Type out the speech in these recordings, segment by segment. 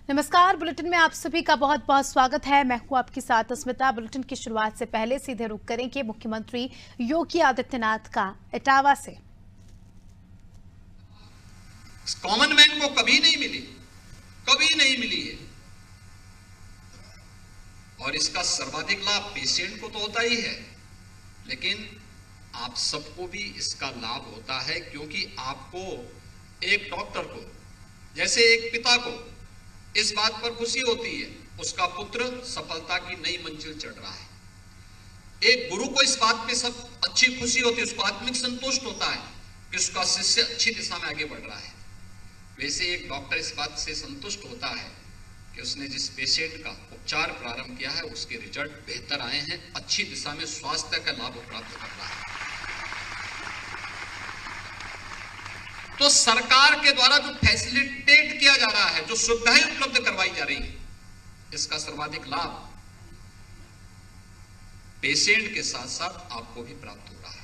नमस्कार। बुलेटिन में आप सभी का बहुत बहुत स्वागत है। मैं हूं आपके साथ अस्मिता। बुलेटिन की शुरुआत से पहले सीधे रुख करेंगे मुख्यमंत्री योगी आदित्यनाथ का इटावा से। कॉमन मैन को कभी नहीं मिली है और इसका सर्वाधिक लाभ पेशेंट को तो होता ही है, लेकिन आप सबको भी इसका लाभ होता है, क्योंकि आपको एक डॉक्टर को, जैसे एक पिता को इस बात पर खुशी होती है उसका पुत्र सफलता की नई मंजिल चढ़ रहा है, एक गुरु को इस बात पे सब अच्छी खुशी होती है, उसको आत्मिक संतुष्ट होता है कि उसका शिष्य अच्छी दिशा में आगे बढ़ रहा है, वैसे एक डॉक्टर इस बात से संतुष्ट होता है कि उसने जिस पेशेंट का उपचार प्रारंभ किया है उसके रिजल्ट बेहतर आए हैं, अच्छी दिशा में स्वास्थ्य का लाभ प्राप्त कर रहा है। तो सरकार के द्वारा जो फैसिलिटेट किया जा रहा है, जो सुविधाएं उपलब्ध करवाई जा रही है, इसका सर्वाधिक लाभ पेशेंट के साथ साथ आपको भी प्राप्त हो रहा है।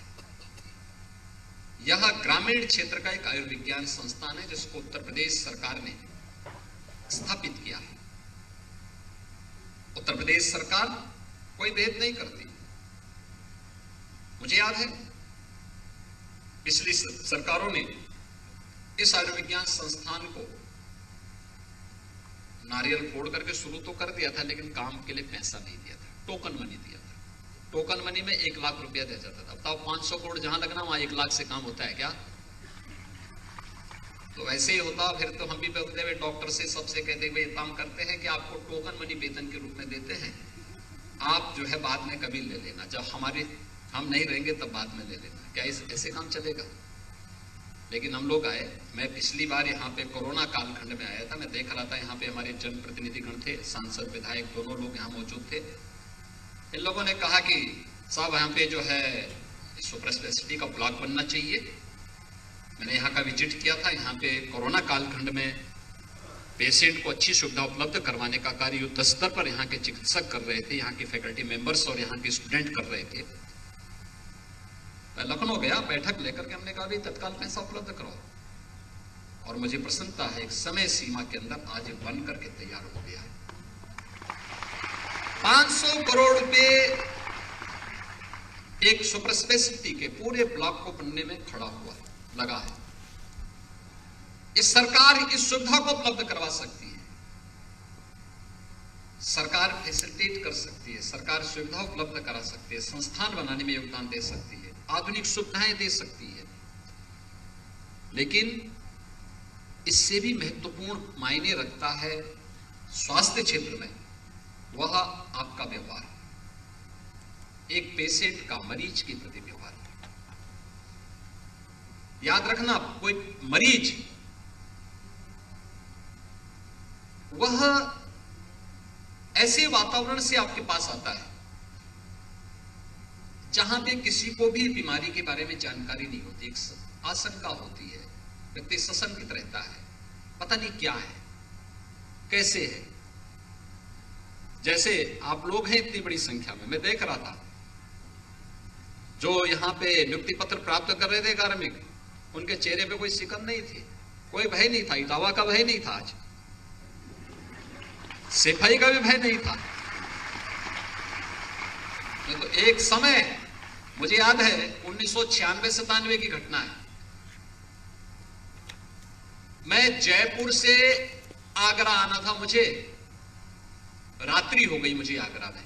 यह ग्रामीण क्षेत्र का एक आयुर्विज्ञान संस्थान है जिसको उत्तर प्रदेश सरकार ने स्थापित किया है। उत्तर प्रदेश सरकार कोई भेद नहीं करती। मुझे याद है पिछली सरकारों ने इस आयुर्विज्ञान संस्थान को नारियल फोड़ करके शुरू तो कर दिया था, लेकिन काम के लिए पैसा नहीं दिया था, टोकन मनी दिया था। टोकन मनी में 1 लाख रुपया दिया जाता था। बताओ 500 करोड़ जहां लगना वहां 1 लाख से काम होता है क्या? तो वैसे ही होता फिर तो हम भी बोलते हुए डॉक्टर से सबसे कहते हुए काम करते हैं कि आपको टोकन मनी वेतन के रूप में देते हैं, आप जो है बाद में कभी ले लेना, जब हम नहीं रहेंगे तब बाद में ले लेना। क्या ऐसे काम चलेगा? लेकिन हम लोग आए, मैं पिछली बार यहाँ पे कोरोना कालखंड में आया था, मैं देख रहा था यहाँ पे हमारे जनप्रतिनिधिगण थे, सांसद विधायक दोनों लोग यहाँ मौजूद थे। इन लोगों ने कहा कि साहब यहाँ पे जो है सुपर स्पेशलिटी का ब्लॉक बनना चाहिए। मैंने यहाँ का विजिट किया था। यहाँ पे कोरोना कालखंड में पेशेंट को अच्छी सुविधा उपलब्ध करवाने का कार्य युद्ध स्तर पर यहाँ के चिकित्सक कर रहे थे, यहाँ के फैकल्टी मेंबर्स और यहाँ के स्टूडेंट कर रहे थे। मैं लखनऊ गया, बैठक लेकर के हमने कहा भी तत्काल पैसा उपलब्ध करो, और मुझे प्रसन्नता है एक समय सीमा के अंदर आज बन करके तैयार हो गया है। 500 करोड़ रुपए एक सुपर स्पेशलिटी के पूरे ब्लॉक को बनने में खड़ा हुआ लगा है। इस सरकार इस सुविधा को उपलब्ध करवा सकती है, सरकार फैसिलिटेट कर सकती है, सरकार सुविधा उपलब्ध करा सकती है, संस्थान बनाने में योगदान दे सकती है, आधुनिक सुविधाएं दे सकती है, लेकिन इससे भी महत्वपूर्ण मायने रखता है स्वास्थ्य क्षेत्र में वह आपका व्यवहार, एक पेशेंट का मरीज के प्रति व्यवहार। याद रखना, कोई मरीज वह ऐसे वातावरण से आपके पास आता है जहां पे किसी को भी बीमारी के बारे में जानकारी नहीं होती, एक आशंका होती है, व्यक्ति सशंकित रहता है, पता नहीं क्या है, कैसे है। जैसे आप लोग हैं इतनी बड़ी संख्या में, मैं देख रहा था जो यहां पे नियुक्ति पत्र प्राप्त कर रहे थे कार्मिक, उनके चेहरे पे कोई शिकन नहीं थी, कोई भय नहीं था, इटावा का भय नहीं था, आज सिपाही का भी भय नहीं था। तो एक समय मुझे याद है 1996-97 की घटना है, मैं जयपुर से आगरा आना था, मुझे रात्रि हो गई मुझे आगरा में,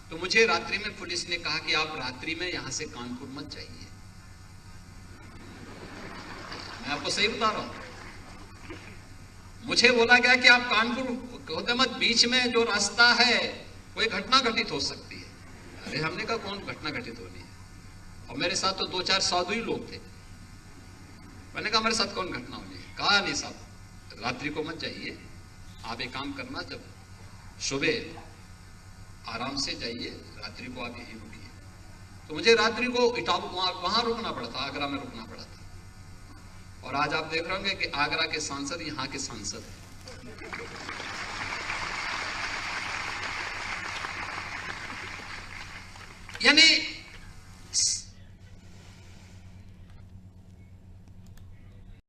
तो मुझे रात्रि में पुलिस ने कहा कि आप रात्रि में यहां से कानपुर मत जाइए। मैं आपको सही बता रहा हूं, मुझे बोला गया कि आप कानपुर होते मत, बीच में जो रास्ता है कोई घटना घटित हो सकती है। अरे हमने कहा कौन घटना घटित होनी है, और मेरे साथ तो 2-4 साधु ही लोग थे। मैंने कहा मेरे साथ कौन घटना होनी है? कहा नहीं साहब रात्रि को मत जाइए, आप एक काम करना, जब सुबह आराम से जाइए, रात्रि को आप यहीं रुकिए। तो मुझे रात्रि को इटावा वहां रुकना पड़ा था, आगरा में रुकना पड़ा था। और आज आप देख रहे होंगे कि आगरा के सांसद यहाँ के सांसद हैं। यानी